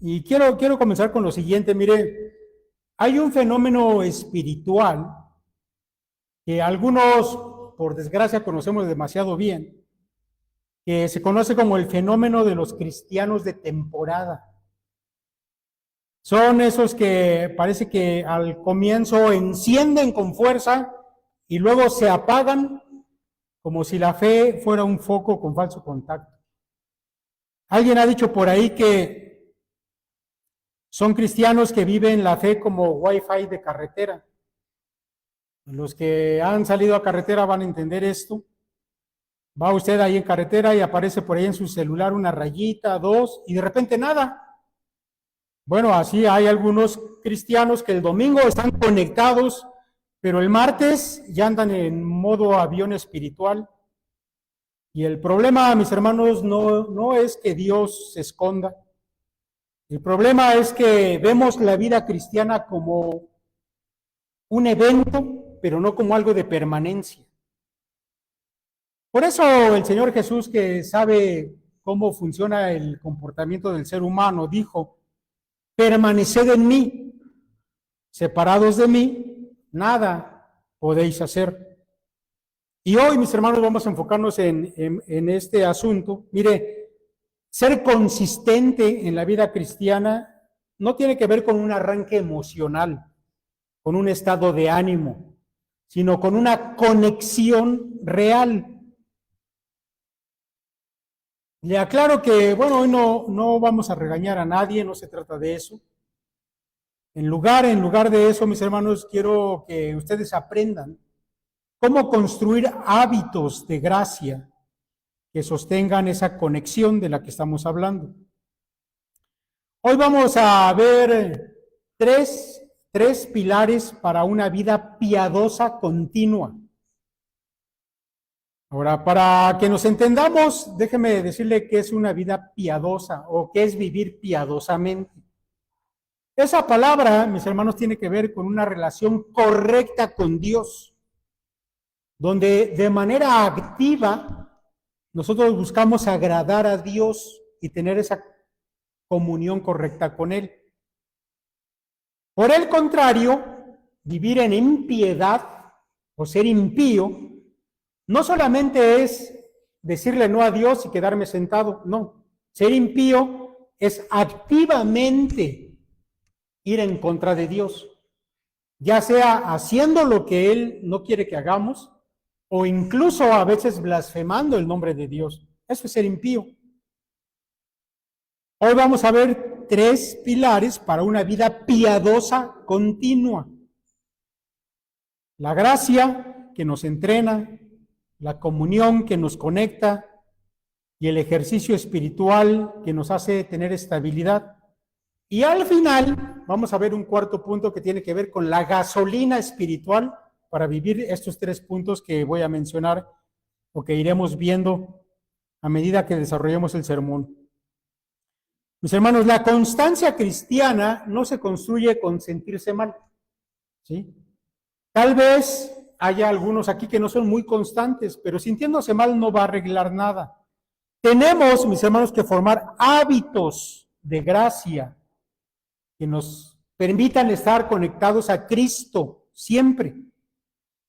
Y quiero comenzar con lo siguiente. Mire, hay un fenómeno espiritual que algunos, por desgracia, conocemos demasiado bien, que se conoce como el fenómeno de los cristianos de temporada. Son esos que parece que al comienzo encienden con fuerza y luego se apagan como si la fe fuera un foco con falso contacto. Alguien ha dicho por ahí que son cristianos que viven la fe como wifi de carretera. Los que han salido a carretera van a entender esto. Va usted ahí en carretera y aparece por ahí en su celular una rayita, dos, y de repente nada. Bueno, así hay algunos cristianos que el domingo están conectados, pero el martes ya andan en modo avión espiritual. Y el problema, mis hermanos, no es que Dios se esconda. El problema es que vemos la vida cristiana como un evento, pero no como algo de permanencia. Por eso el Señor Jesús, que sabe cómo funciona el comportamiento del ser humano, dijo: permaneced en mí, separados de mí, nada podéis hacer. Y hoy, mis hermanos, vamos a enfocarnos en este asunto. Mire, ser consistente en la vida cristiana no tiene que ver con un arranque emocional, con un estado de ánimo, sino con una conexión real. Le aclaro que, bueno, hoy no vamos a regañar a nadie, no se trata de eso. En lugar de eso, mis hermanos, quiero que ustedes aprendan cómo construir hábitos de gracia que sostengan esa conexión de la que estamos hablando. Hoy vamos a ver tres pilares para una vida piadosa continua. Ahora, para que nos entendamos, déjeme decirle qué es una vida piadosa o qué es vivir piadosamente. Esa palabra, mis hermanos, tiene que ver con una relación correcta con Dios, donde de manera activa nosotros buscamos agradar a Dios y tener esa comunión correcta con Él. Por el contrario, vivir en impiedad o ser impío no solamente es decirle no a Dios y quedarme sentado, no. Ser impío es activamente ir en contra de Dios, ya sea haciendo lo que Él no quiere que hagamos o incluso a veces blasfemando el nombre de Dios. Eso es ser impío. Hoy vamos a ver tres pilares para una vida piadosa continua. La gracia que nos entrena, la comunión que nos conecta y el ejercicio espiritual que nos hace tener estabilidad. Y al final vamos a ver un cuarto punto que tiene que ver con la gasolina espiritual para vivir estos tres puntos que voy a mencionar o que iremos viendo a medida que desarrollemos el sermón. Mis hermanos, la constancia cristiana no se construye con sentirse mal, ¿sí? Tal vez haya algunos aquí que no son muy constantes, pero sintiéndose mal no va a arreglar nada. Tenemos, mis hermanos, que formar hábitos de gracia que nos permitan estar conectados a Cristo siempre.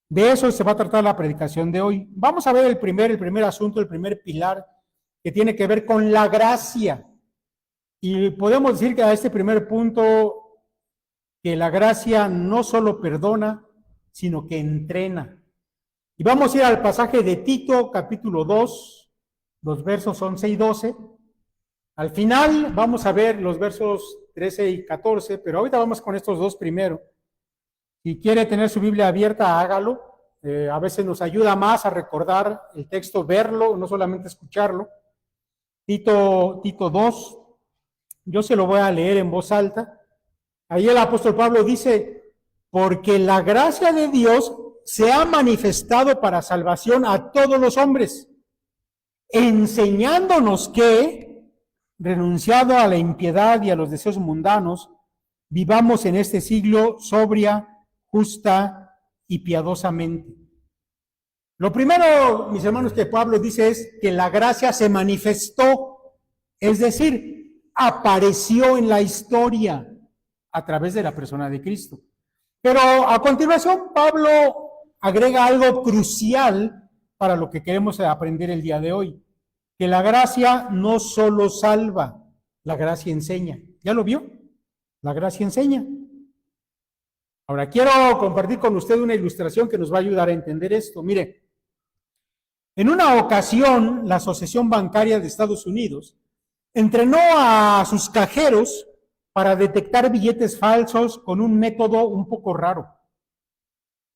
De eso se va a tratar la predicación de hoy. Vamos a ver el primer asunto, el primer pilar, que tiene que ver con la gracia. Y podemos decir que a este primer punto, que la gracia no solo perdona, sino que entrena. Y vamos a ir al pasaje de Tito, capítulo 2, los versos 11 y 12. Al final vamos a ver los versos 13 y 14, pero ahorita vamos con estos dos primero. Si quiere tener su Biblia abierta, hágalo. A veces nos ayuda más a recordar el texto, verlo, no solamente escucharlo. Tito 2, yo se lo voy a leer en voz alta. Ahí el apóstol Pablo dice: porque la gracia de Dios se ha manifestado para salvación a todos los hombres, enseñándonos que, renunciado a la impiedad y a los deseos mundanos, vivamos en este siglo sobria, justa y piadosamente. Lo primero, mis hermanos, que Pablo dice es que la gracia se manifestó, es decir, apareció en la historia a través de la persona de Cristo. Pero a continuación, Pablo agrega algo crucial para lo que queremos aprender el día de hoy, que la gracia no solo salva, la gracia enseña. ¿Ya lo vio? La gracia enseña. Ahora, quiero compartir con usted una ilustración que nos va a ayudar a entender esto. Mire, en una ocasión, la Asociación Bancaria de Estados Unidos entrenó a sus cajeros para detectar billetes falsos con un método un poco raro.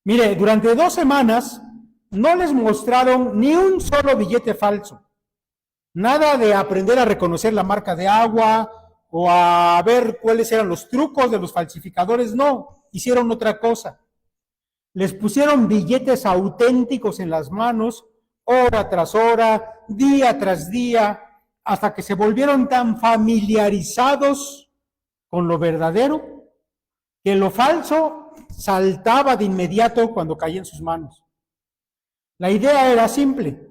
Mire, durante 2 semanas no les mostraron ni un solo billete falso. Nada de aprender a reconocer la marca de agua o a ver cuáles eran los trucos de los falsificadores. No, hicieron otra cosa. Les pusieron billetes auténticos en las manos, hora tras hora, día tras día, hasta que se volvieron tan familiarizados con lo verdadero que lo falso saltaba de inmediato cuando caía en sus manos. La idea era simple.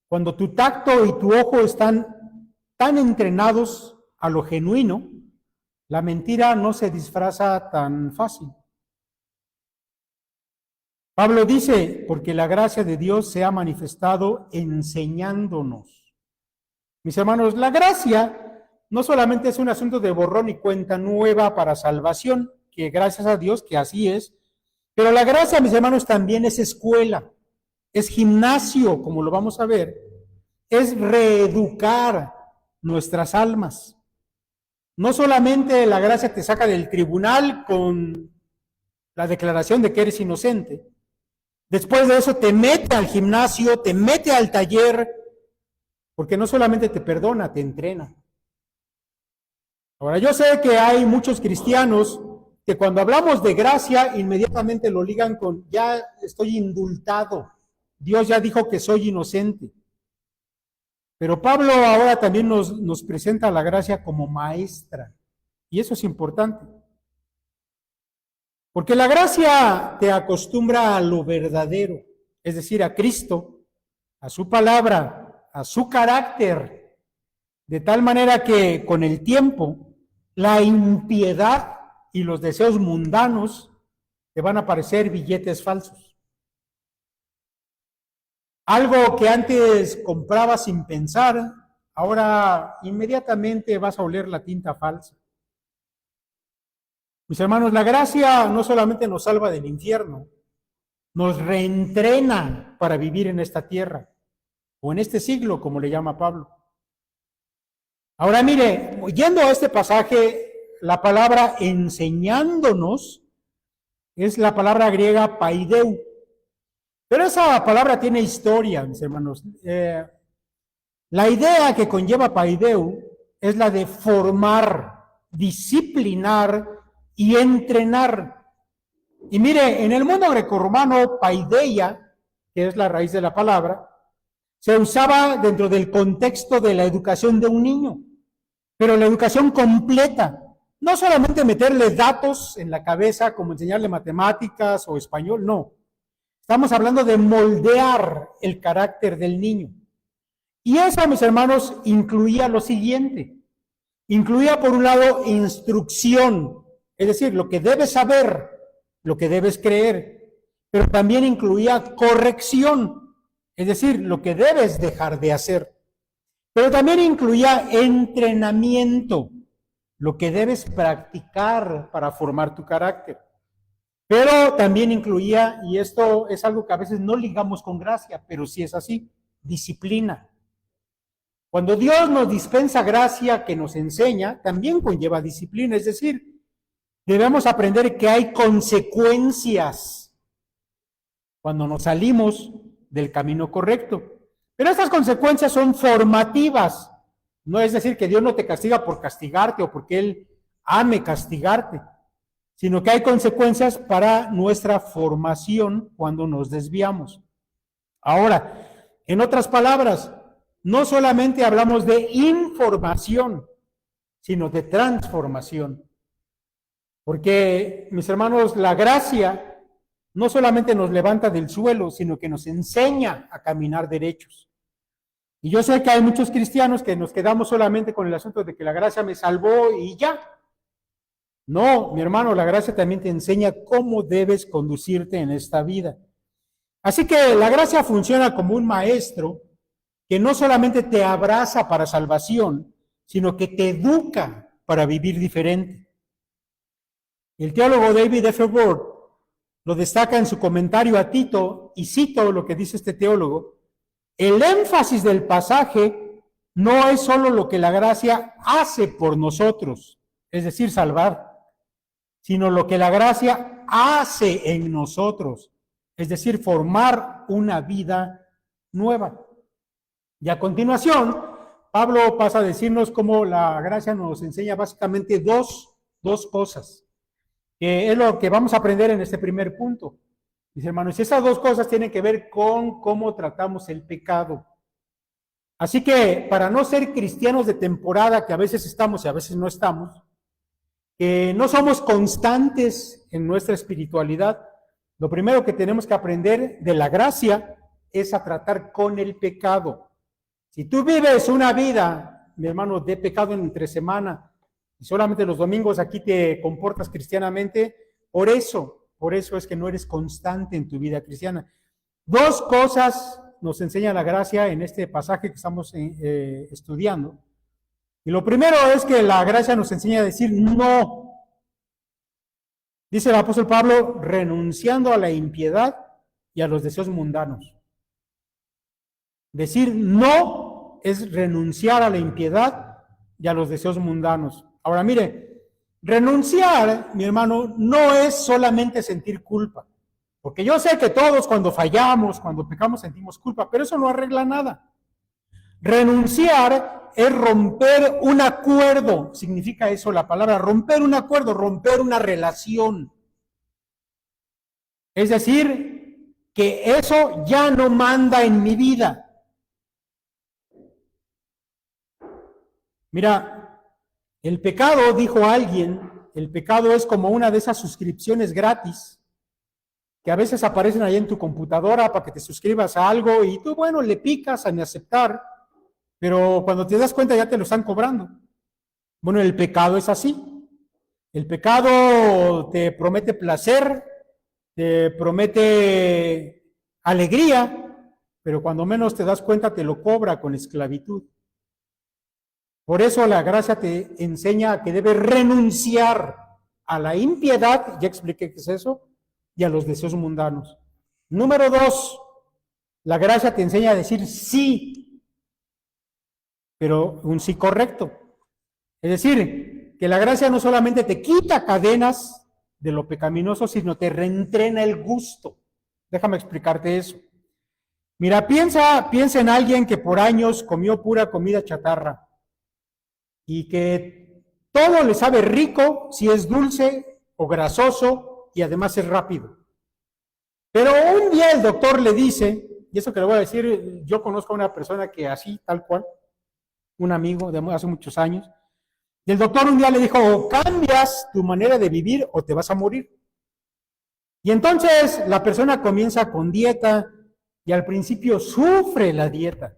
Cuando tu tacto y tu ojo están tan entrenados a lo genuino, la mentira no se disfraza tan fácil. Pablo dice, porque la gracia de Dios se ha manifestado enseñándonos. Mis hermanos, la gracia no solamente es un asunto de borrón y cuenta nueva para salvación, que gracias a Dios que así es, pero la gracia, mis hermanos, también es escuela, es gimnasio, como lo vamos a ver, es reeducar nuestras almas. No solamente la gracia te saca del tribunal con la declaración de que eres inocente, después de eso te mete al gimnasio, te mete al taller, porque no solamente te perdona, te entrena. Ahora, yo sé que hay muchos cristianos que cuando hablamos de gracia, inmediatamente lo ligan con, ya estoy indultado, Dios ya dijo que soy inocente. Pero Pablo ahora también nos presenta la gracia como maestra, y eso es importante. Porque la gracia te acostumbra a lo verdadero, es decir, a Cristo, a su palabra, a su carácter, de tal manera que con el tiempo la impiedad y los deseos mundanos te van a parecer billetes falsos. Algo que antes comprabas sin pensar, ahora inmediatamente vas a oler la tinta falsa. Mis hermanos, la gracia no solamente nos salva del infierno, nos reentrena para vivir en esta tierra, o en este siglo, como le llama Pablo. Ahora mire, yendo a este pasaje, la palabra enseñándonos es la palabra griega paideu. Pero esa palabra tiene historia, mis hermanos. La idea que conlleva paideu es la de formar, disciplinar y entrenar. Y mire, en el mundo grecorromano, paideia, que es la raíz de la palabra, se usaba dentro del contexto de la educación de un niño, pero la educación completa, no solamente meterle datos en la cabeza como enseñarle matemáticas o español, no. Estamos hablando de moldear el carácter del niño. Y eso, mis hermanos, incluía lo siguiente. Incluía, por un lado, instrucción, es decir, lo que debes saber, lo que debes creer, pero también incluía corrección, es decir, lo que debes dejar de hacer. Pero también incluía entrenamiento, lo que debes practicar para formar tu carácter. Pero también incluía, y esto es algo que a veces no ligamos con gracia, pero sí es así, disciplina. Cuando Dios nos dispensa gracia que nos enseña, también conlleva disciplina, es decir, debemos aprender que hay consecuencias cuando nos salimos del camino correcto. Pero estas consecuencias son formativas, no es decir que Dios no te castiga por castigarte o porque Él ame castigarte, sino que hay consecuencias para nuestra formación cuando nos desviamos. Ahora, en otras palabras, no solamente hablamos de información, sino de transformación. Porque, mis hermanos, la gracia no solamente nos levanta del suelo, sino que nos enseña a caminar derechos. Y yo sé que hay muchos cristianos que nos quedamos solamente con el asunto de que la gracia me salvó y ya. No, mi hermano, la gracia también te enseña cómo debes conducirte en esta vida. Así que la gracia funciona como un maestro que no solamente te abraza para salvación, sino que te educa para vivir diferente. El teólogo David F. Ward lo destaca en su comentario a Tito, y cito lo que dice este teólogo: el énfasis del pasaje no es solo lo que la gracia hace por nosotros, es decir, salvar, sino lo que la gracia hace en nosotros, es decir, formar una vida nueva. Y a continuación, Pablo pasa a decirnos cómo la gracia nos enseña básicamente dos cosas, que es lo que vamos a aprender en este primer punto. Mis hermanos, esas dos cosas tienen que ver con cómo tratamos el pecado. Así que para no ser cristianos de temporada, que a veces estamos y a veces no estamos, que no somos constantes en nuestra espiritualidad, lo primero que tenemos que aprender de la gracia es a tratar con el pecado. Si tú vives una vida, mi hermano, de pecado entre semana, y solamente los domingos aquí te comportas cristianamente, por eso es que no eres constante en tu vida cristiana. Dos cosas nos enseña la gracia en este pasaje que estamos estudiando. Y lo primero es que la gracia nos enseña a decir no. Dice el apóstol Pablo, renunciando a la impiedad y a los deseos mundanos. Decir no es renunciar a la impiedad y a los deseos mundanos. Ahora mire, renunciar, mi hermano, no es solamente sentir culpa. Porque yo sé que todos cuando fallamos, cuando pecamos, sentimos culpa, pero eso no arregla nada. Renunciar es romper un acuerdo, significa eso la palabra, romper un acuerdo, romper una relación. Es decir, que eso ya no manda en mi vida. Mira, el pecado, dijo alguien, el pecado es como una de esas suscripciones gratis que a veces aparecen ahí en tu computadora para que te suscribas a algo y tú, bueno, le picas en aceptar, pero cuando te das cuenta ya te lo están cobrando. Bueno, el pecado es así. El pecado te promete placer, te promete alegría, pero cuando menos te das cuenta te lo cobra con esclavitud. Por eso la gracia te enseña que debes renunciar a la impiedad, ya expliqué qué es eso, y a los deseos mundanos. Número 2, la gracia te enseña a decir sí, pero un sí correcto. Es decir, que la gracia no solamente te quita cadenas de lo pecaminoso, sino te reentrena el gusto. Déjame explicarte eso. Mira, piensa en alguien que por años comió pura comida chatarra y que todo le sabe rico si es dulce o grasoso y además es rápido. Pero un día el doctor le dice, y eso que le voy a decir, yo conozco a una persona que así, tal cual, un amigo de hace muchos años, y el doctor un día le dijo, o cambias tu manera de vivir o te vas a morir. Y entonces la persona comienza con dieta y al principio sufre la dieta.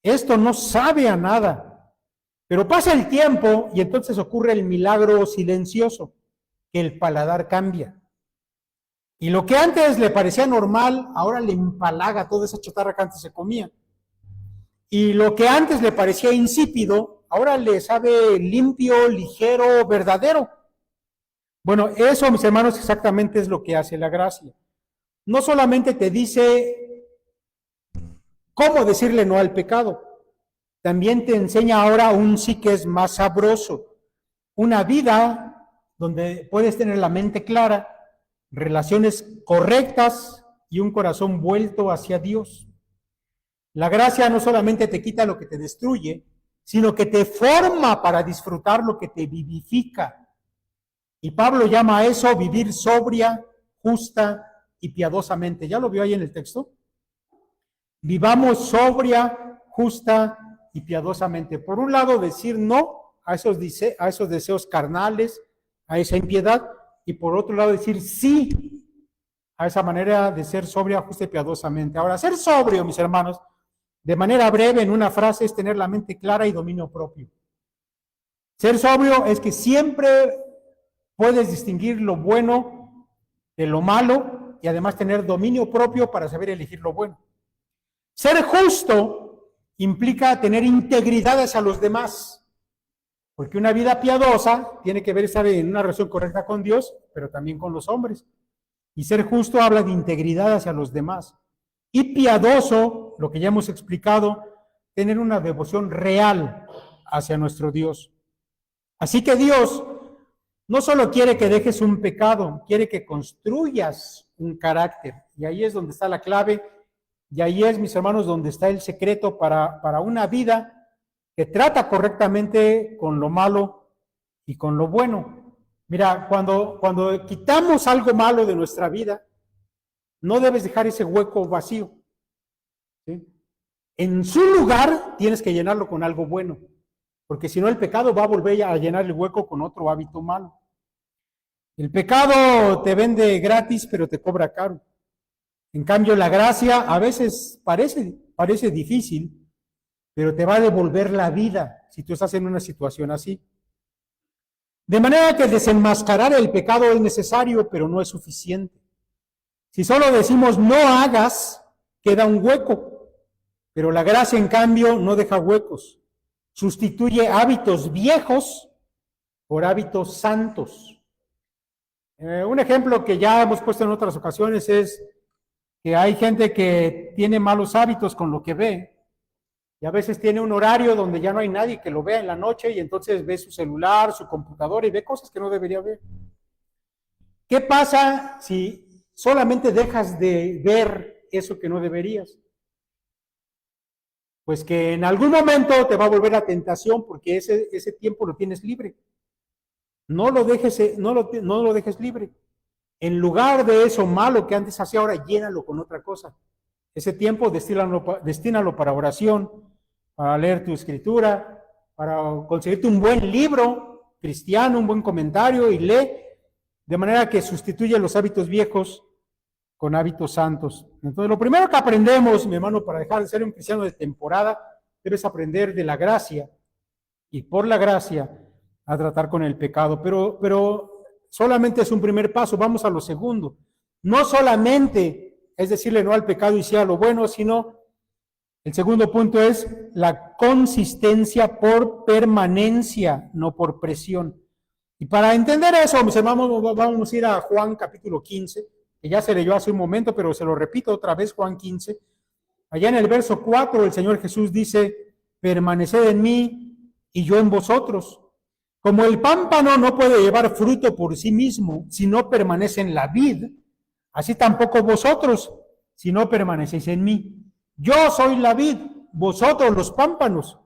Esto no sabe a nada, pero pasa el tiempo y entonces ocurre el milagro silencioso, que el paladar cambia. Y lo que antes le parecía normal, ahora le empalaga toda esa chatarra que antes se comía. Y lo que antes le parecía insípido, ahora le sabe limpio, ligero, verdadero. Bueno, eso, mis hermanos, exactamente es lo que hace la gracia. No solamente te dice cómo decirle no al pecado, también te enseña ahora un sí que es más sabroso. Una vida donde puedes tener la mente clara, relaciones correctas y un corazón vuelto hacia Dios. La gracia no solamente te quita lo que te destruye, sino que te forma para disfrutar lo que te vivifica. Y Pablo llama a eso vivir sobria, justa y piadosamente. ¿Ya lo vio ahí en el texto? Vivamos sobria, justa y piadosamente. Por un lado, decir no a esos deseos carnales, a esa impiedad, y por otro lado, decir sí a esa manera de ser sobria, justa y piadosamente. Ahora, ser sobrio, mis hermanos, de manera breve, en una frase, es tener la mente clara y dominio propio. Ser sobrio es que siempre puedes distinguir lo bueno de lo malo y además tener dominio propio para saber elegir lo bueno. Ser justo implica tener integridad hacia los demás, porque una vida piadosa tiene que ver estar en una relación correcta con Dios, pero también con los hombres. Y ser justo habla de integridad hacia los demás. Y piadoso, lo que ya hemos explicado, tener una devoción real hacia nuestro Dios. Así que Dios no solo quiere que dejes un pecado, quiere que construyas un carácter. Y ahí es donde está la clave, y ahí es, mis hermanos, donde está el secreto para una vida que trata correctamente con lo malo y con lo bueno. Mira, cuando quitamos algo malo de nuestra vida, no debes dejar ese hueco vacío, ¿sí? En su lugar tienes que llenarlo con algo bueno, porque si no el pecado va a volver a llenar el hueco con otro hábito malo. El pecado te vende gratis, pero te cobra caro. En cambio, la gracia a veces parece difícil, pero te va a devolver la vida si tú estás en una situación así. De manera que desenmascarar el pecado es necesario, pero no es suficiente. Si solo decimos no hagas, queda un hueco, pero la gracia, en cambio, no deja huecos. Sustituye hábitos viejos por hábitos santos. Un ejemplo que ya hemos puesto en otras ocasiones es que hay gente que tiene malos hábitos con lo que ve, y a veces tiene un horario donde ya no hay nadie que lo vea en la noche y entonces ve su celular, su computadora y ve cosas que no debería ver. ¿Qué pasa si solamente dejas de ver eso que no deberías? Pues que en algún momento te va a volver la tentación porque ese tiempo lo tienes libre. No lo dejes libre. En lugar de eso malo que antes hacía, ahora llénalo con otra cosa. Ese tiempo destínalo para oración, para leer tu escritura, para conseguirte un buen libro cristiano, un buen comentario y lee, de manera que sustituye los hábitos viejos con hábitos santos. Entonces, lo primero que aprendemos, mi hermano, para dejar de ser un cristiano de temporada, debes aprender de la gracia y por la gracia a tratar con el pecado. Pero solamente es un primer paso, vamos a lo segundo. No solamente es decirle no al pecado y sí a lo bueno, sino el segundo punto es la consistencia por permanencia, no por presión. Y para entender eso, mis hermanos, vamos a ir a Juan capítulo 15, que ya se leyó hace un momento, pero se lo repito otra vez, Juan 15. Allá en el verso 4, el Señor Jesús dice, permaneced en mí y yo en vosotros. Como el pámpano no puede llevar fruto por sí mismo si no permanece en la vid, así tampoco vosotros si no permanecéis en mí. Yo soy la vid, vosotros los pámpanos.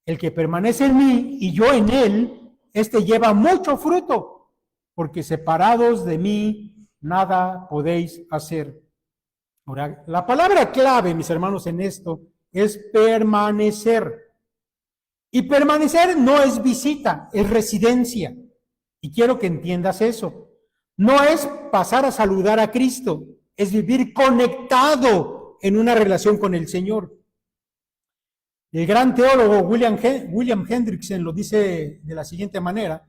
El que permanece en mí y yo en él, este lleva mucho fruto, porque separados de mí nada podéis hacer. Ahora, la palabra clave, mis hermanos, en esto es permanecer. Y permanecer no es visita, es residencia. Y quiero que entiendas eso. No es pasar a saludar a Cristo, es vivir conectado en una relación con el Señor. El gran teólogo William Hendrickson lo dice de la siguiente manera,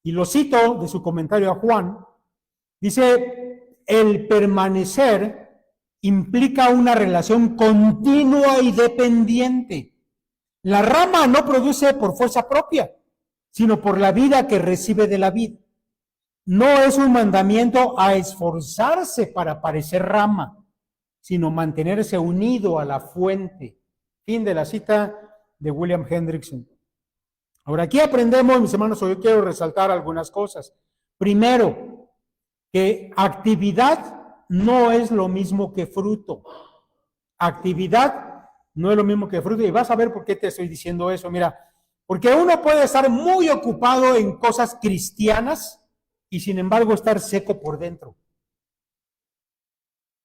y lo cito de su comentario a Juan, dice, el permanecer implica una relación continua y dependiente. La rama no produce por fuerza propia, sino por la vida que recibe de la vid. No es un mandamiento a esforzarse para parecer rama, sino mantenerse unido a la fuente. Fin de la cita de William Hendrickson. Ahora, aquí aprendemos, mis hermanos, hoy quiero resaltar algunas cosas. Primero, que actividad no es lo mismo que fruto. Actividad no es lo mismo que fruto. Y vas a ver por qué te estoy diciendo eso. Mira, porque uno puede estar muy ocupado en cosas cristianas y sin embargo estar seco por dentro.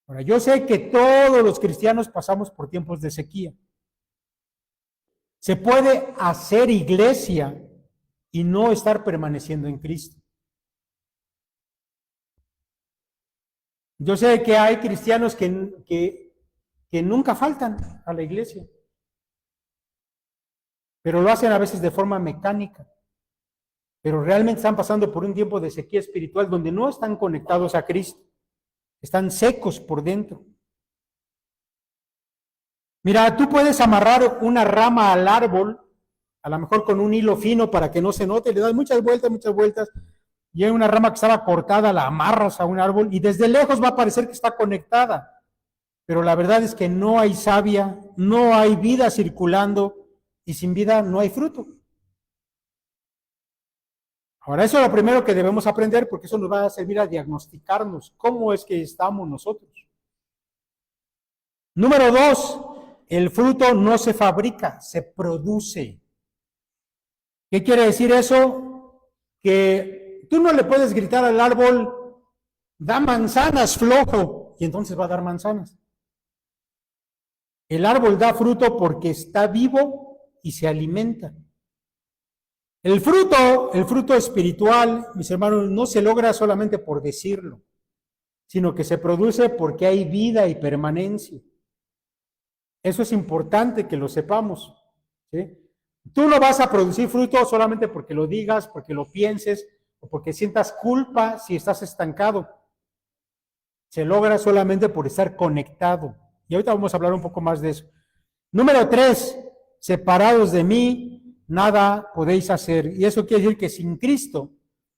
Ahora, yo sé que todos los cristianos pasamos por tiempos de sequía. Se puede hacer iglesia y no estar permaneciendo en Cristo. Yo sé que hay cristianos que nunca faltan a la iglesia, pero lo hacen a veces de forma mecánica. Pero realmente están pasando por un tiempo de sequía espiritual donde no están conectados a Cristo. Están secos por dentro. Mira, tú puedes amarrar una rama al árbol, a lo mejor con un hilo fino para que no se note, le das muchas vueltas, y hay una rama que estaba cortada, la amarras a un árbol y desde lejos va a parecer que está conectada. Pero la verdad es que no hay savia, no hay vida circulando y sin vida no hay fruto. Ahora, eso es lo primero que debemos aprender porque eso nos va a servir a diagnosticarnos cómo es que estamos nosotros. Número 2, el fruto no se fabrica, se produce. ¿Qué quiere decir eso? Que tú no le puedes gritar al árbol, da manzanas, flojo, y entonces va a dar manzanas. El árbol da fruto porque está vivo y se alimenta. El fruto espiritual, mis hermanos, no se logra solamente por decirlo, sino que se produce porque hay vida y permanencia. Eso es importante que lo sepamos, ¿sí? Tú no vas a producir fruto solamente porque lo digas, porque lo pienses, o porque sientas culpa si estás estancado. Se logra solamente por estar conectado. Y ahorita vamos a hablar un poco más de eso. Número 3, separados de mí, nada podéis hacer. Y eso quiere decir que sin Cristo,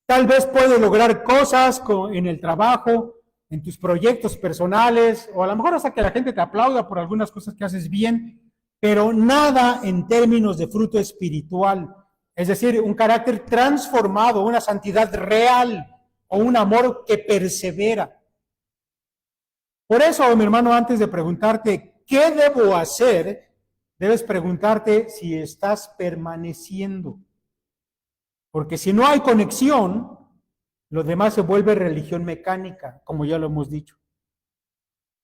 tal vez puedes lograr cosas en el trabajo, en tus proyectos personales, o a lo mejor hasta que la gente te aplauda por algunas cosas que haces bien, pero nada en términos de fruto espiritual. Es decir, un carácter transformado, una santidad real, o un amor que persevera. Por eso, mi hermano, antes de preguntarte qué debo hacer, debes preguntarte si estás permaneciendo. Porque si no hay conexión, lo demás se vuelve religión mecánica, como ya lo hemos dicho.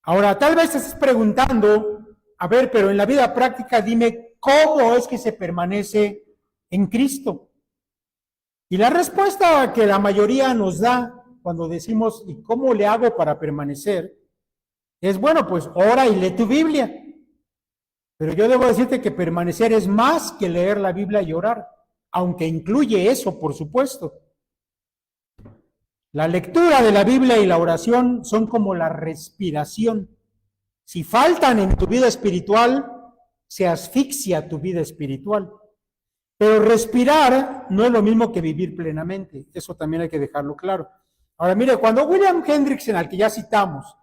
Ahora, tal vez te estés preguntando, a ver, pero en la vida práctica dime cómo es que se permanece en Cristo. Y la respuesta que la mayoría nos da cuando decimos, ¿y cómo le hago para permanecer? Es bueno, pues ora y lee tu Biblia. Pero yo debo decirte que permanecer es más que leer la Biblia y orar, aunque incluye eso, por supuesto. La lectura de la Biblia y la oración son como la respiración. Si faltan en tu vida espiritual, se asfixia tu vida espiritual. Pero respirar no es lo mismo que vivir plenamente. Eso también hay que dejarlo claro. Ahora, mire, cuando William Hendrickson, al que ya citamos,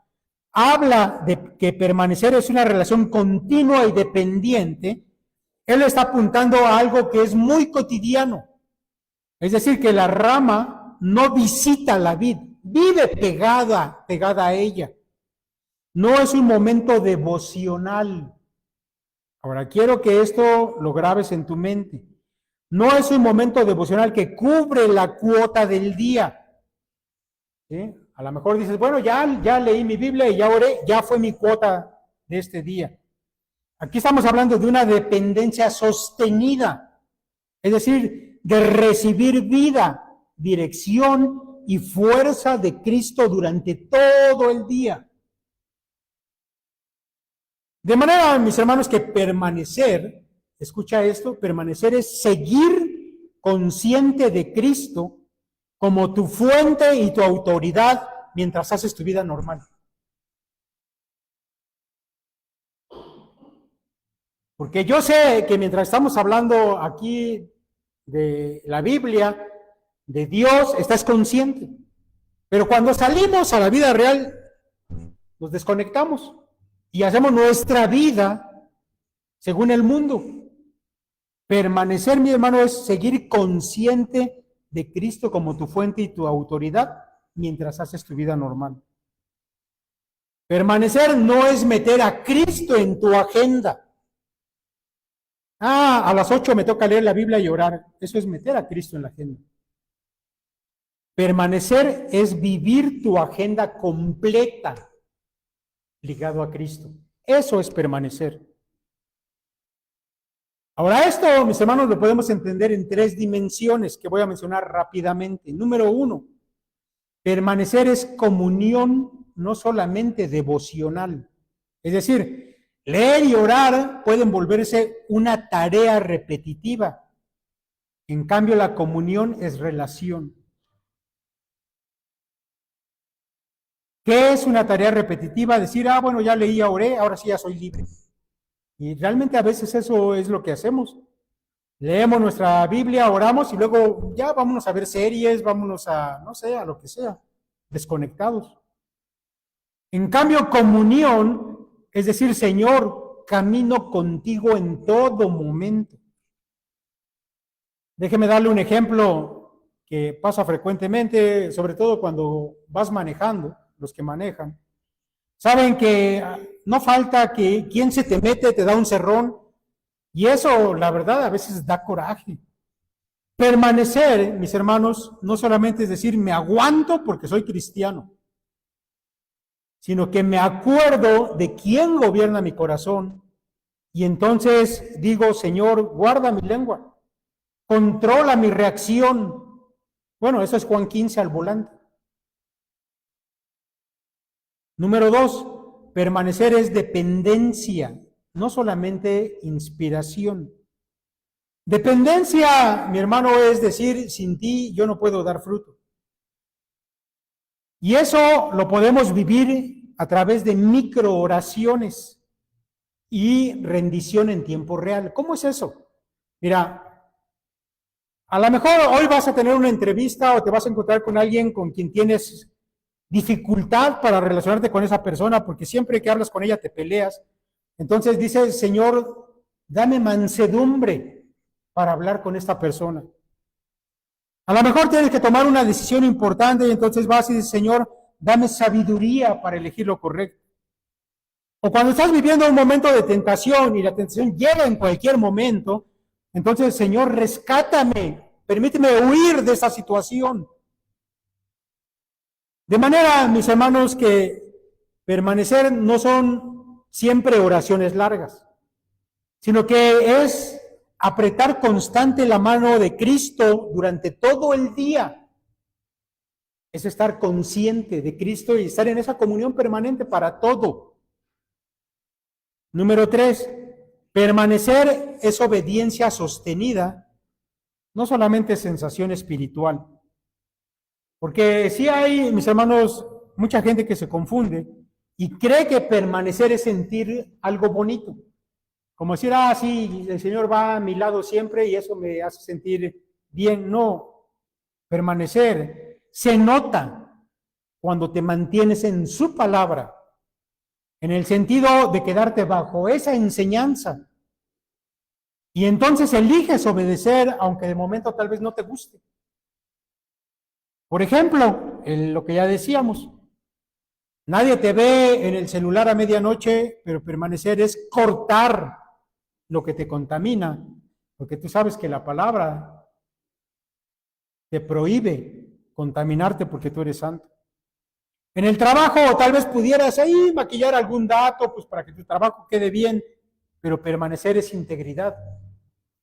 habla de que permanecer es una relación continua y dependiente, él está apuntando a algo que es muy cotidiano. Es decir, que la rama no visita la vid, vive pegada a ella. No es un momento devocional. Ahora, quiero que esto lo grabes en tu mente. No es un momento devocional que cubre la cuota del día. ¿Sí? A lo mejor dices, bueno, ya leí mi Biblia y ya oré, ya fue mi cuota de este día. Aquí estamos hablando de una dependencia sostenida, es decir, de recibir vida, dirección y fuerza de Cristo durante todo el día. De manera, mis hermanos, que permanecer, escucha esto, permanecer es seguir consciente de Cristo como tu fuente y tu autoridad mientras haces tu vida normal. Porque yo sé que mientras estamos hablando aquí de la Biblia, de Dios, estás consciente. Pero cuando salimos a la vida real, nos desconectamos y hacemos nuestra vida según el mundo. Permanecer, mi hermano, es seguir consciente de Cristo como tu fuente y tu autoridad mientras haces tu vida normal. Permanecer no es meter a Cristo en tu agenda. A las 8 me toca leer la Biblia y orar. Eso es meter a Cristo en la agenda. Permanecer es vivir tu agenda completa ligado a Cristo. Eso es permanecer. Ahora esto, mis hermanos, lo podemos entender en 3 dimensiones que voy a mencionar rápidamente. Número 1, permanecer es comunión no solamente devocional. Es decir, Leer y orar pueden volverse una tarea repetitiva. En cambio, la comunión es relación. ¿Qué es una tarea repetitiva? Decir, bueno, ya leí, oré, ahora sí ya soy libre. Y realmente a veces eso es lo que hacemos. Leemos nuestra Biblia, oramos y luego ya vámonos a ver series, vámonos a, no sé, a lo que sea, desconectados. En cambio, comunión es decir, Señor, camino contigo en todo momento. Déjeme darle un ejemplo que pasa frecuentemente, sobre todo cuando vas manejando, los que manejan. Saben que no falta que quien se te mete, te da un cerrón, y eso, la verdad, a veces da coraje. Permanecer, mis hermanos, no solamente es decir, me aguanto porque soy cristiano, sino que me acuerdo de quién gobierna mi corazón, y entonces digo, Señor, guarda mi lengua, controla mi reacción. Bueno, eso es Juan 15 al volante. Número 2, permanecer es dependencia, no solamente inspiración. Dependencia, mi hermano, es decir, sin ti yo no puedo dar fruto. Y eso lo podemos vivir a través de microoraciones y rendición en tiempo real. ¿Cómo es eso? Mira, a lo mejor hoy vas a tener una entrevista o te vas a encontrar con alguien con quien tienes dificultad para relacionarte con esa persona, porque siempre que hablas con ella te peleas. Entonces dices, Señor, dame mansedumbre para hablar con esta persona. A lo mejor tienes que tomar una decisión importante y entonces vas y dices, Señor, dame sabiduría para elegir lo correcto. O cuando estás viviendo un momento de tentación y la tentación llega en cualquier momento, entonces, Señor, rescátame, permíteme huir de esa situación. De manera, mis hermanos, que permanecer no son siempre oraciones largas, sino que es apretar constante la mano de Cristo durante todo el día. Es estar consciente de Cristo y estar en esa comunión permanente para todo. Número 3, permanecer es obediencia sostenida, no solamente sensación espiritual. Porque sí hay, mis hermanos, mucha gente que se confunde y cree que permanecer es sentir algo bonito. Como decir, sí, el Señor va a mi lado siempre y eso me hace sentir bien. No, permanecer se nota cuando te mantienes en su palabra, en el sentido de quedarte bajo esa enseñanza. Y entonces eliges obedecer, aunque de momento tal vez no te guste. Por ejemplo, lo que ya decíamos, nadie te ve en el celular a medianoche, pero permanecer es cortar lo que te contamina, porque tú sabes que la palabra te prohíbe contaminarte porque tú eres santo. En el trabajo tal vez pudieras ahí maquillar algún dato, pues para que tu trabajo quede bien, pero permanecer es integridad,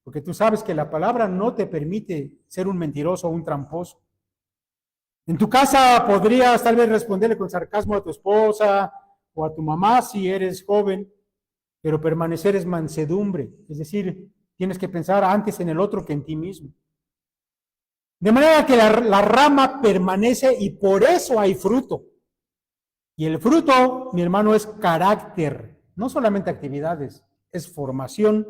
porque tú sabes que la palabra no te permite ser un mentiroso o un tramposo. En tu casa podrías tal vez responderle con sarcasmo a tu esposa o a tu mamá si eres joven, pero permanecer es mansedumbre, es decir, tienes que pensar antes en el otro que en ti mismo. De manera que la rama permanece y por eso hay fruto. Y el fruto, mi hermano, es carácter, no solamente actividades, es formación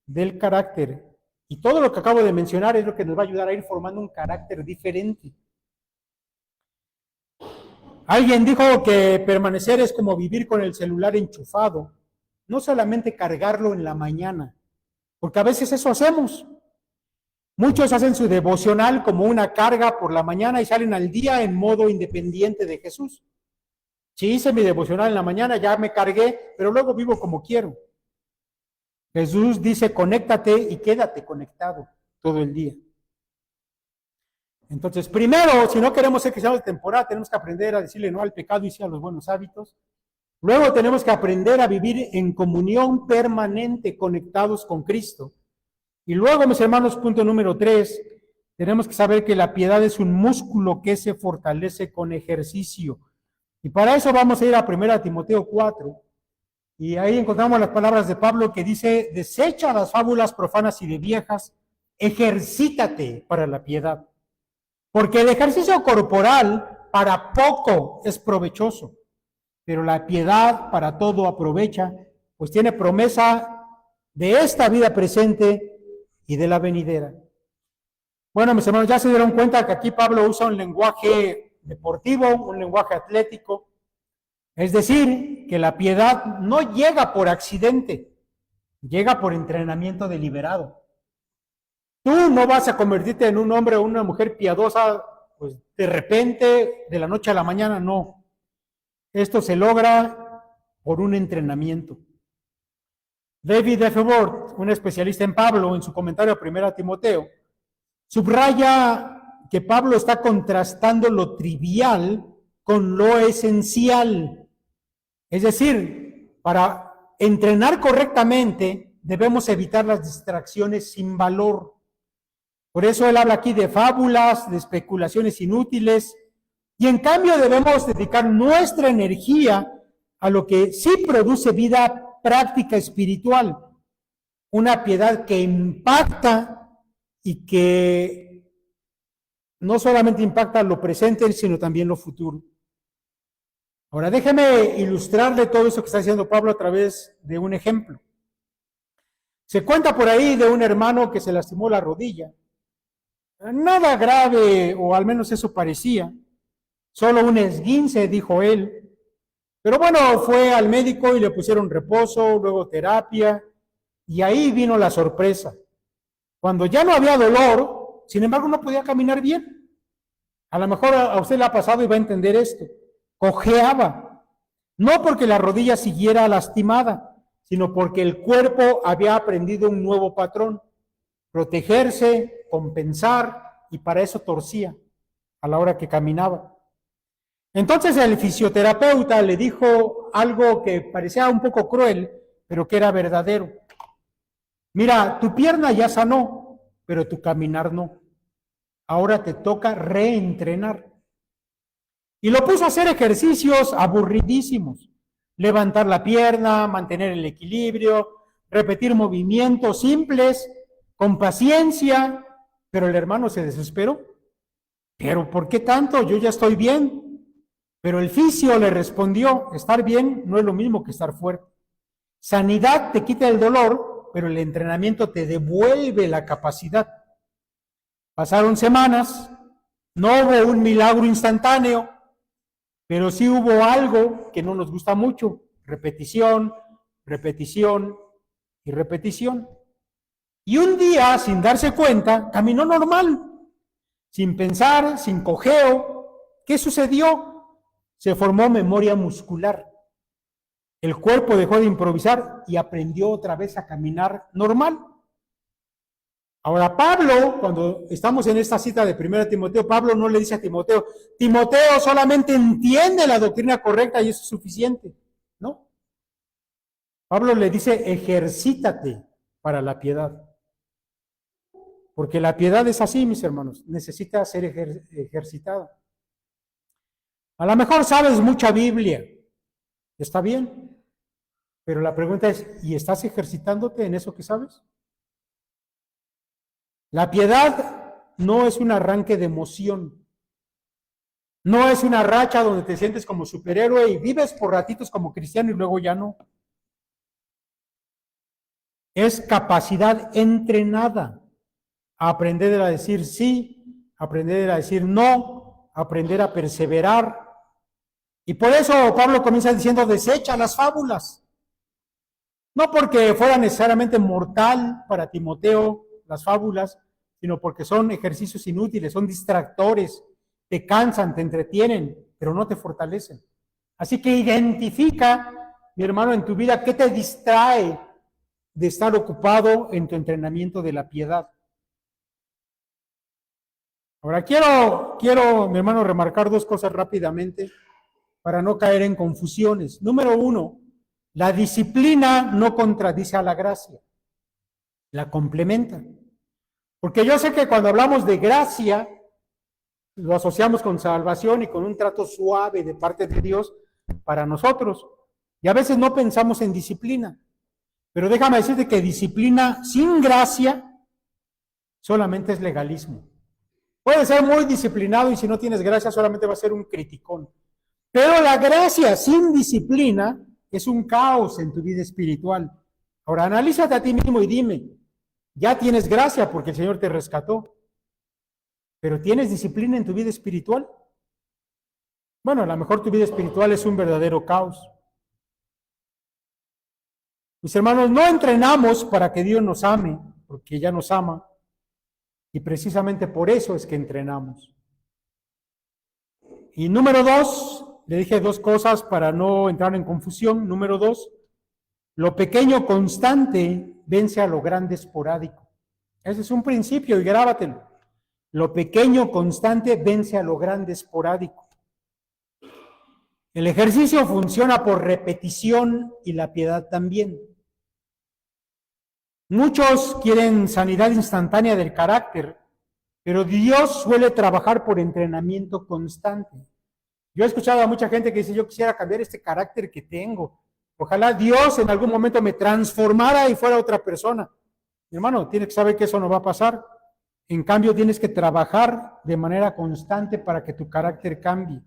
del carácter. Y todo lo que acabo de mencionar es lo que nos va a ayudar a ir formando un carácter diferente. Alguien dijo que permanecer es como vivir con el celular enchufado, no solamente cargarlo en la mañana, porque a veces eso hacemos. Muchos hacen su devocional como una carga por la mañana y salen al día en modo independiente de Jesús. Si hice mi devocional en la mañana, ya me cargué, pero luego vivo como quiero. Jesús dice, conéctate y quédate conectado todo el día. Entonces, primero, si no queremos ser cristianos de temporada, tenemos que aprender a decirle no al pecado y sí a los buenos hábitos. Luego tenemos que aprender a vivir en comunión permanente, conectados con Cristo. Y luego, mis hermanos, punto número 3, tenemos que saber que la piedad es un músculo que se fortalece con ejercicio. Y para eso vamos a ir a 1 Timoteo 4, Y ahí encontramos las palabras de Pablo que dice, desecha las fábulas profanas y de viejas, ejercítate para la piedad. Porque el ejercicio corporal para poco es provechoso, pero la piedad para todo aprovecha, pues tiene promesa de esta vida presente y de la venidera. Bueno, mis hermanos, ya se dieron cuenta que aquí Pablo usa un lenguaje deportivo, un lenguaje atlético. Es decir, que la piedad no llega por accidente, llega por entrenamiento deliberado. Tú no vas a convertirte en un hombre o una mujer piadosa, pues de repente, de la noche a la mañana, no. Esto se logra por un entrenamiento. David F. Ward, un especialista en Pablo, en su comentario a 1 Timoteo, subraya que Pablo está contrastando lo trivial con lo esencial. Es decir, para entrenar correctamente debemos evitar las distracciones sin valor. Por eso él habla aquí de fábulas, de especulaciones inútiles, y en cambio debemos dedicar nuestra energía a lo que sí produce vida práctica espiritual, una piedad que impacta y que no solamente impacta lo presente, sino también lo futuro. Ahora déjeme ilustrarle todo eso que está diciendo Pablo a través de un ejemplo. Se cuenta por ahí de un hermano que se lastimó la rodilla. Nada grave, o al menos eso parecía. Solo un esguince, dijo él. Pero bueno, fue al médico y le pusieron reposo, luego terapia, y ahí vino la sorpresa. Cuando ya no había dolor, sin embargo no podía caminar bien. A lo mejor a usted le ha pasado y va a entender esto. Cojeaba, no porque la rodilla siguiera lastimada, sino porque el cuerpo había aprendido un nuevo patrón, protegerse, compensar, y para eso torcía a la hora que caminaba. Entonces el fisioterapeuta le dijo algo que parecía un poco cruel, pero que era verdadero. Mira, tu pierna ya sanó, pero tu caminar no. Ahora te toca reentrenar. Y lo puso a hacer ejercicios aburridísimos. Levantar la pierna, mantener el equilibrio, repetir movimientos simples, con paciencia. Pero el hermano se desesperó. ¿Pero por qué tanto? Yo ya estoy bien. Pero el fisio le respondió, estar bien no es lo mismo que estar fuerte. Sanidad te quita el dolor, pero el entrenamiento te devuelve la capacidad. Pasaron semanas, no hubo un milagro instantáneo, pero sí hubo algo que no nos gusta mucho: repetición, repetición y repetición. Y un día, sin darse cuenta, caminó normal, sin pensar, sin cojeo. ¿Qué sucedió? Se formó memoria muscular. El cuerpo dejó de improvisar y aprendió otra vez a caminar normal. Ahora Pablo, cuando estamos en esta cita de 1 Timoteo, Pablo no le dice a Timoteo, Timoteo solamente entiende la doctrina correcta y eso es suficiente. No. Pablo le dice, ejercítate para la piedad. Porque la piedad es así, mis hermanos, necesita ser ejercitada. A lo mejor sabes mucha Biblia, está bien, pero la pregunta es, ¿y estás ejercitándote en eso que sabes? La piedad no es un arranque de emoción, no es una racha donde te sientes como superhéroe y vives por ratitos como cristiano y luego ya no. Es capacidad entrenada a aprender a decir sí, aprender a decir no, aprender a perseverar. Y por eso Pablo comienza diciendo, desecha las fábulas. No porque fuera necesariamente mortal para Timoteo las fábulas, sino porque son ejercicios inútiles, son distractores, te cansan, te entretienen, pero no te fortalecen. Así que identifica, mi hermano, en tu vida, ¿qué te distrae de estar ocupado en tu entrenamiento de la piedad? Ahora quiero, mi hermano, remarcar dos cosas rápidamente para no caer en confusiones. Número uno, la disciplina no contradice a la gracia, la complementa. Porque yo sé que cuando hablamos de gracia, lo asociamos con salvación y con un trato suave de parte de Dios para nosotros. Y a veces no pensamos en disciplina. Pero déjame decirte que disciplina sin gracia solamente es legalismo. Puedes ser muy disciplinado y si no tienes gracia solamente va a ser un criticón. Pero la gracia sin disciplina es un caos en tu vida espiritual. Ahora, analízate a ti mismo y dime, ya tienes gracia porque el Señor te rescató, pero ¿tienes disciplina en tu vida espiritual? Bueno, a lo mejor tu vida espiritual es un verdadero caos. Mis hermanos, no entrenamos para que Dios nos ame, porque ya nos ama, y precisamente por eso es que entrenamos. Y número 2, le dije 2 cosas para no entrar en confusión. Número 2, lo pequeño constante vence a lo grande esporádico. Ese es un principio y grábatelo. Lo pequeño constante vence a lo grande esporádico. El ejercicio funciona por repetición y la piedad también. Muchos quieren sanidad instantánea del carácter, pero Dios suele trabajar por entrenamiento constante. Yo he escuchado a mucha gente que dice, yo quisiera cambiar este carácter que tengo. Ojalá Dios en algún momento me transformara y fuera otra persona. Mi hermano, tienes que saber que eso no va a pasar. En cambio, tienes que trabajar de manera constante para que tu carácter cambie.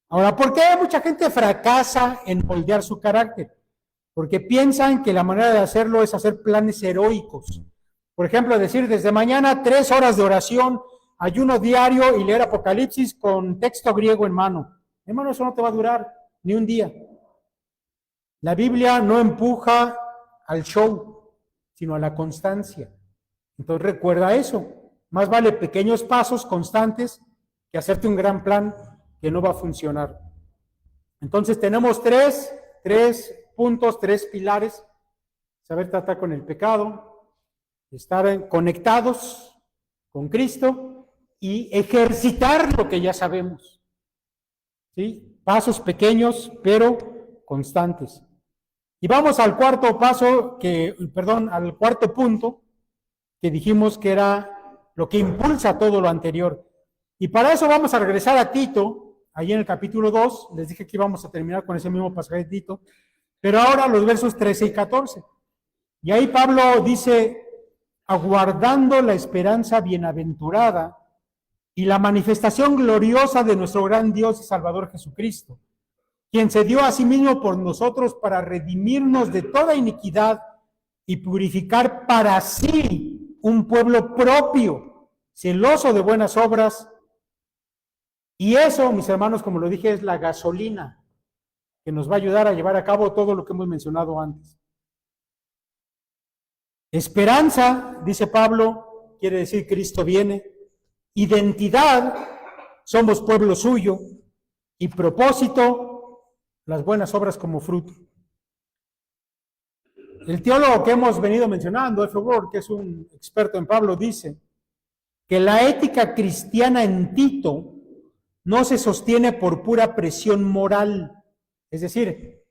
Ahora, ¿por qué mucha gente fracasa en moldear su carácter? Porque piensan que la manera de hacerlo es hacer planes heroicos. Por ejemplo, decir desde mañana 3 horas de oración, ayuno diario y leer Apocalipsis con texto griego en mano. Hermano, eso no te va a durar ni un día. La Biblia no empuja al show, sino a la constancia. Entonces recuerda eso. Más vale pequeños pasos constantes que hacerte un gran plan que no va a funcionar. Entonces tenemos tres puntos, 3 pilares: saber tratar con el pecado, estar conectados con Cristo y ejercitar lo que ya sabemos. ¿Sí? Pasos pequeños, pero constantes. Y vamos al cuarto al cuarto punto, que dijimos que era lo que impulsa todo lo anterior. Y para eso vamos a regresar a Tito, ahí en el capítulo 2, les dije que íbamos a terminar con ese mismo pasaje de Tito, pero ahora los versos 13 y 14. Y ahí Pablo dice, aguardando la esperanza bienaventurada y la manifestación gloriosa de nuestro gran Dios y Salvador Jesucristo, quien se dio a sí mismo por nosotros para redimirnos de toda iniquidad y purificar para sí un pueblo propio, celoso de buenas obras. Y eso, mis hermanos, como lo dije, es la gasolina que nos va a ayudar a llevar a cabo todo lo que hemos mencionado antes. Esperanza, dice Pablo, quiere decir Cristo viene. Identidad, somos pueblo suyo. Y propósito, las buenas obras como fruto. El teólogo que hemos venido mencionando, F. Ward, que es un experto en Pablo, dice que la ética cristiana en Tito no se sostiene por pura presión moral. Es decir,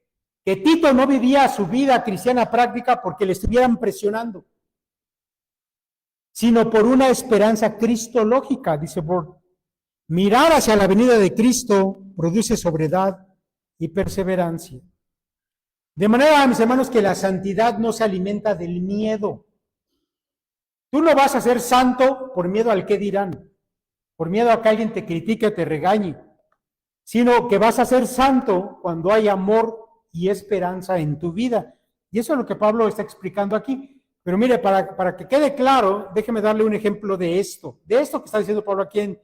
que Tito no vivía su vida cristiana práctica porque le estuvieran presionando, sino por una esperanza cristológica, dice Ward. Mirar hacia la venida de Cristo produce sobriedad y perseverancia. De manera, mis hermanos, que la santidad no se alimenta del miedo. Tú no vas a ser santo por miedo al qué dirán, por miedo a que alguien te critique o te regañe, sino que vas a ser santo cuando hay amor y esperanza en tu vida. Y eso es lo que Pablo está explicando aquí. Pero mire, para que quede claro, déjeme darle un ejemplo de esto que está diciendo Pablo aquí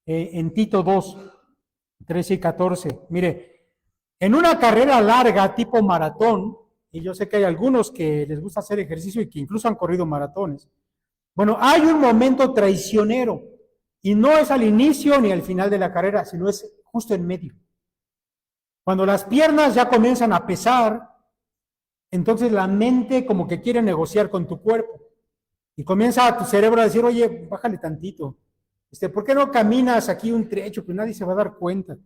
en Tito 2, 13 y 14. Mire, en una carrera larga tipo maratón, y yo sé que hay algunos que les gusta hacer ejercicio y que incluso han corrido maratones, bueno, hay un momento traicionero, y no es al inicio ni al final de la carrera, sino es justo en medio. Cuando las piernas ya comienzan a pesar, entonces la mente como que quiere negociar con tu cuerpo, y comienza a tu cerebro a decir, oye, bájale tantito, ¿por qué no caminas aquí un trecho? Pues nadie se va a dar cuenta.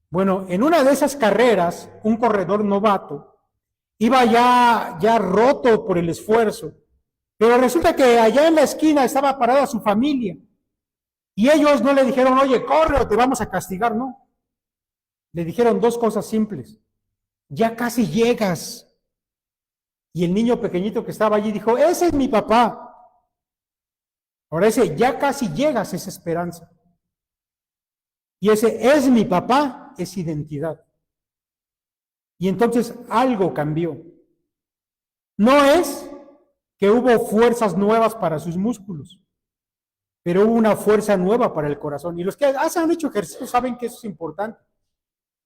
Bueno, en una de esas carreras, un corredor novato iba ya roto por el esfuerzo, pero resulta que allá en la esquina estaba parada su familia, y ellos no le dijeron, oye, corre o te vamos a castigar, no. Le dijeron 2 cosas simples. ya casi llegas. Y el niño pequeñito que estaba allí dijo, ese es mi papá. Ahora ese, ya casi llegas, es esperanza. Y ese es mi papá, es identidad. Y entonces algo cambió. No es que hubo fuerzas nuevas para sus músculos, pero hubo una fuerza nueva para el corazón. Y los que han hecho ejercicio saben que eso es importante.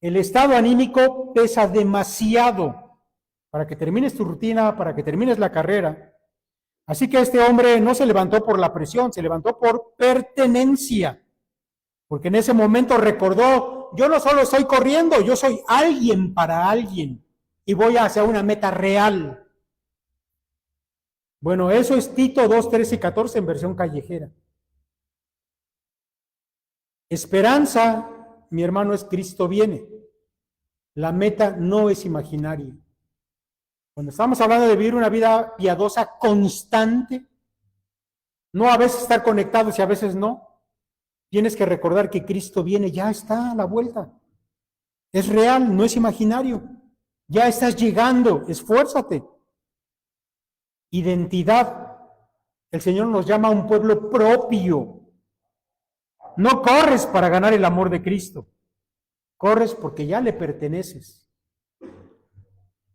El estado anímico pesa demasiado para que termines tu rutina, para que termines la carrera. Así que este hombre no se levantó por la presión, se levantó por pertenencia. Porque en ese momento recordó, yo no solo estoy corriendo, yo soy alguien para alguien y voy hacia una meta real. Bueno, eso es Tito 2, 13 y 14 en versión callejera. Esperanza, mi hermano, es Cristo viene. La meta no es imaginaria. Cuando estamos hablando de vivir una vida piadosa constante, no a veces estar conectados y a veces no, tienes que recordar que Cristo viene, ya está a la vuelta. Es real, no es imaginario. Ya estás llegando, esfuérzate. Identidad. El Señor nos llama a un pueblo propio. No corres para ganar el amor de Cristo. Corres porque ya le perteneces.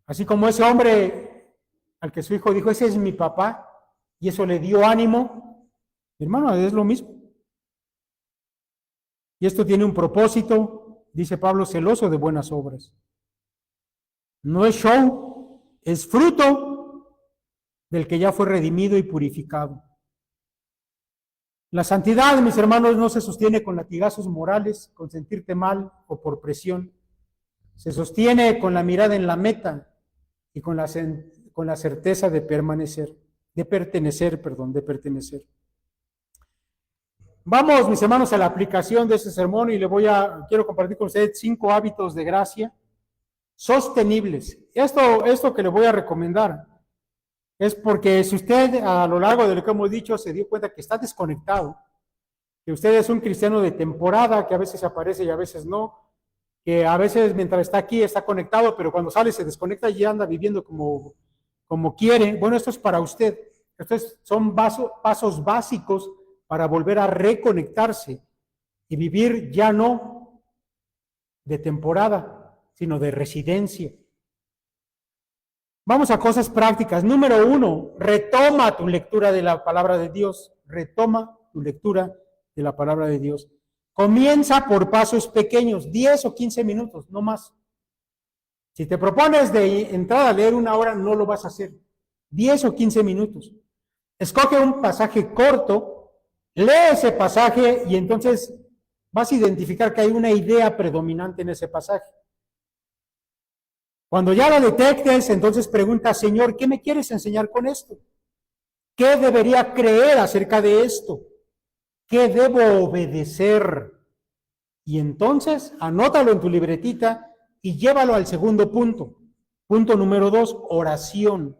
Así como ese hombre al que su hijo dijo, ese es mi papá, y eso le dio ánimo, hermano, es lo mismo. Y esto tiene un propósito, dice Pablo, celoso de buenas obras. No es show, es fruto del que ya fue redimido y purificado. La santidad, mis hermanos, no se sostiene con latigazos morales, con sentirte mal o por presión. Se sostiene con la mirada en la meta y con la certeza de pertenecer. Vamos, mis hermanos, a la aplicación de ese sermón y quiero compartir con ustedes 5 hábitos de gracia sostenibles. Esto que le voy a recomendar es porque si usted a lo largo de lo que hemos dicho se dio cuenta que está desconectado, que usted es un cristiano de temporada, que a veces aparece y a veces no, que a veces mientras está aquí está conectado, pero cuando sale se desconecta y anda viviendo como quiere. Bueno, esto es para usted. Estos son pasos básicos para volver a reconectarse y vivir ya no de temporada, sino de residencia. Vamos a cosas prácticas. Número 1, retoma tu lectura de la palabra de Dios. Retoma tu lectura de la palabra de Dios. Comienza por pasos pequeños, 10 o 15 minutos, no más. Si te propones de entrar a leer 1 hora, no lo vas a hacer. 10 o 15 minutos. Escoge un pasaje corto, lee ese pasaje y entonces vas a identificar que hay una idea predominante en ese pasaje. Cuando ya lo detectes, entonces pregunta, Señor, ¿qué me quieres enseñar con esto? ¿Qué debería creer acerca de esto? ¿Qué debo obedecer? Y entonces anótalo en tu libretita y llévalo al segundo punto. Punto número 2, oración.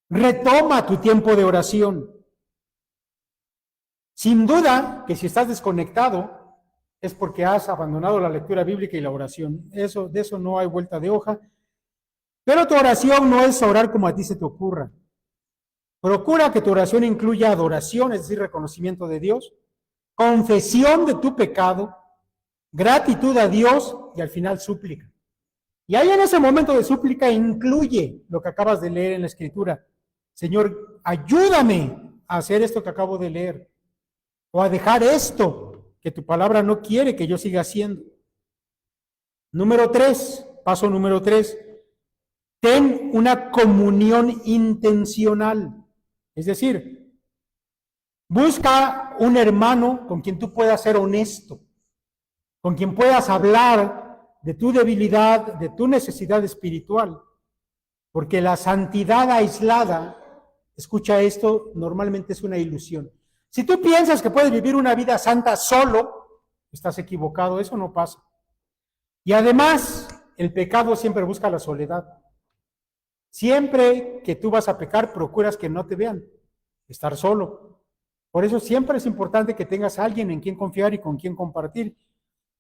Retoma tu tiempo de oración. Sin duda que si estás desconectado es porque has abandonado la lectura bíblica y la oración. De eso no hay vuelta de hoja. Pero tu oración no es orar como a ti se te ocurra. Procura que tu oración incluya adoración, es decir, reconocimiento de Dios, confesión de tu pecado, gratitud a Dios y al final súplica. Y ahí en ese momento de súplica incluye lo que acabas de leer en la Escritura. Señor, ayúdame a hacer esto que acabo de leer o a dejar esto que tu palabra no quiere que yo siga haciendo. Paso número 3, ten una comunión intencional. Es decir, busca un hermano con quien tú puedas ser honesto, con quien puedas hablar de tu debilidad, de tu necesidad espiritual, porque la santidad aislada, escucha esto, normalmente es una ilusión. Si tú piensas que puedes vivir una vida santa solo, estás equivocado, eso no pasa. Y además, el pecado siempre busca la soledad. Siempre que tú vas a pecar, procuras que no te vean, estar solo. Por eso siempre es importante que tengas a alguien en quien confiar y con quien compartir.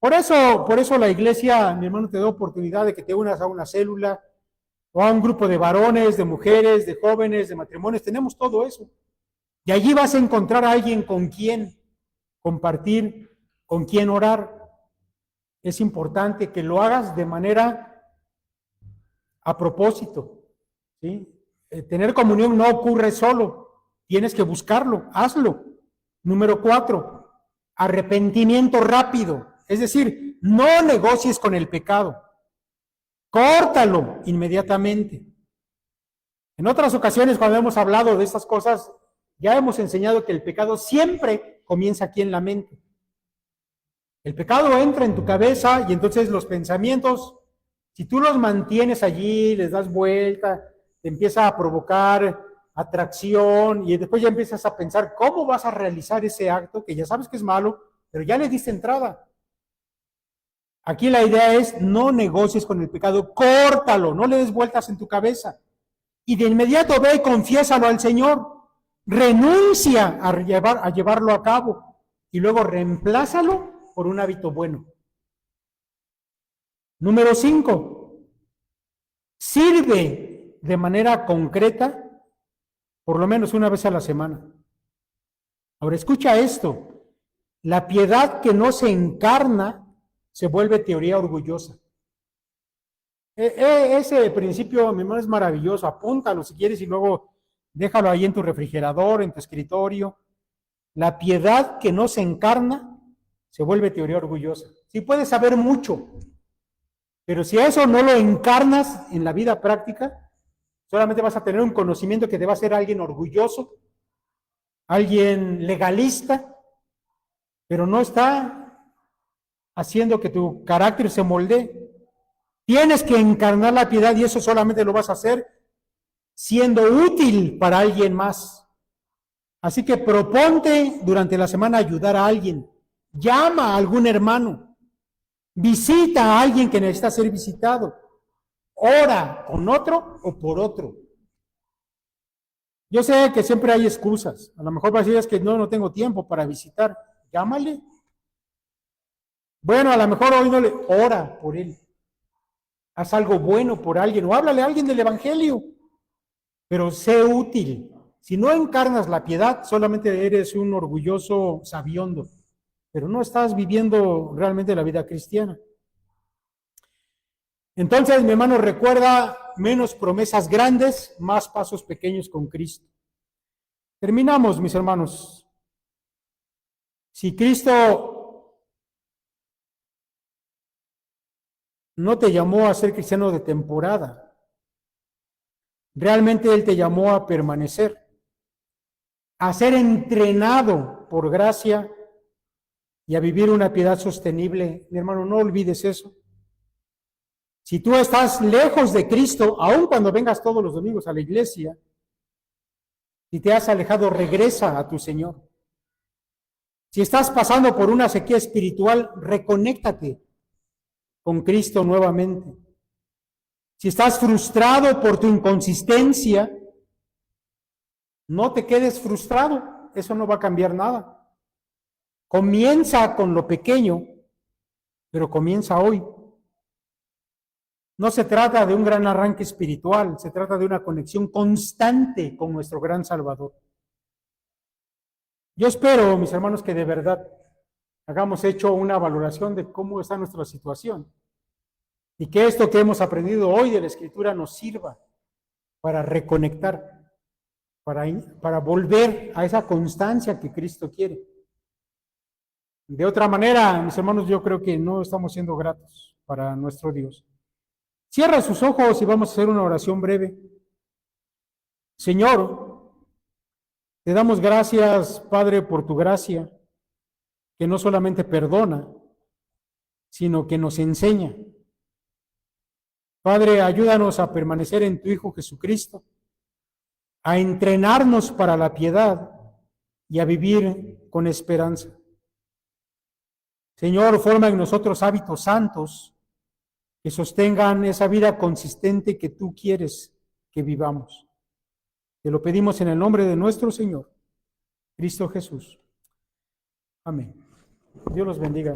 Por eso la iglesia, mi hermano, te da oportunidad de que te unas a una célula o a un grupo de varones, de mujeres, de jóvenes, de matrimonios. Tenemos todo eso. Y allí vas a encontrar a alguien con quien compartir, con quien orar. Es importante que lo hagas de manera a propósito, ¿sí? Tener comunión no ocurre solo, tienes que buscarlo, hazlo. Número 4, arrepentimiento rápido, es decir, no negocies con el pecado, córtalo inmediatamente. En otras ocasiones, cuando hemos hablado de estas cosas, ya hemos enseñado que el pecado siempre comienza aquí en la mente. El pecado entra en tu cabeza y entonces los pensamientos, si tú los mantienes allí, les das vuelta, te empieza a provocar atracción y después ya empiezas a pensar cómo vas a realizar ese acto que ya sabes que es malo, pero ya le diste entrada. Aquí la idea es no negocies con el pecado, córtalo, no le des vueltas en tu cabeza y de inmediato ve y confiésalo al Señor, renuncia a llevarlo a cabo y luego reemplázalo por un hábito bueno. Número 5, sirve de manera concreta por lo menos una vez a la semana. Ahora escucha esto, la piedad que no se encarna se vuelve teoría orgullosa. Ese principio, mi hermano, es maravilloso, apúntalo si quieres y luego déjalo ahí en tu refrigerador, en tu escritorio. La piedad que no se encarna se vuelve teoría orgullosa. Sí puedes saber mucho, pero si a eso no lo encarnas en la vida práctica, solamente vas a tener un conocimiento que te va a hacer alguien orgulloso, alguien legalista, pero no está haciendo que tu carácter se moldee. Tienes que encarnar la piedad y eso solamente lo vas a hacer siendo útil para alguien más. Así que proponte durante la semana ayudar a alguien. Llama a algún hermano. Visita a alguien que necesita ser visitado. Ora con otro o por otro. Yo sé que siempre hay excusas. A lo mejor vas a decir es que no tengo tiempo para visitar. Llámale. Bueno, a lo mejor hoy no le ora por él. Haz algo bueno por alguien o háblale a alguien del evangelio. Pero sé útil. Si no encarnas la piedad, solamente eres un orgulloso sabiondo, pero no estás viviendo realmente la vida cristiana. Entonces, mi hermano, recuerda, menos promesas grandes, más pasos pequeños con Cristo. Terminamos, mis hermanos. Si Cristo no te llamó a ser cristiano de temporada, realmente Él te llamó a permanecer, a ser entrenado por gracia y a vivir una piedad sostenible. Mi hermano, no olvides eso. Si tú estás lejos de Cristo, aun cuando vengas todos los domingos a la iglesia, si te has alejado, regresa a tu Señor. Si estás pasando por una sequía espiritual, reconéctate con Cristo nuevamente. Si estás frustrado por tu inconsistencia, no te quedes frustrado, eso no va a cambiar nada. Comienza con lo pequeño, pero comienza hoy. No se trata de un gran arranque espiritual, se trata de una conexión constante con nuestro gran Salvador. Yo espero, mis hermanos, que de verdad hagamos hecho una valoración de cómo está nuestra situación y que esto que hemos aprendido hoy de la Escritura nos sirva para reconectar, para volver a esa constancia que Cristo quiere. De otra manera, mis hermanos, yo creo que no estamos siendo gratos para nuestro Dios. Cierra sus ojos y vamos a hacer una oración breve. Señor, te damos gracias, Padre, por tu gracia, que no solamente perdona, sino que nos enseña. Padre, ayúdanos a permanecer en tu Hijo Jesucristo, a entrenarnos para la piedad y a vivir con esperanza. Señor, forma en nosotros hábitos santos que sostengan esa vida consistente que tú quieres que vivamos. Te lo pedimos en el nombre de nuestro Señor, Cristo Jesús. Amén. Dios los bendiga.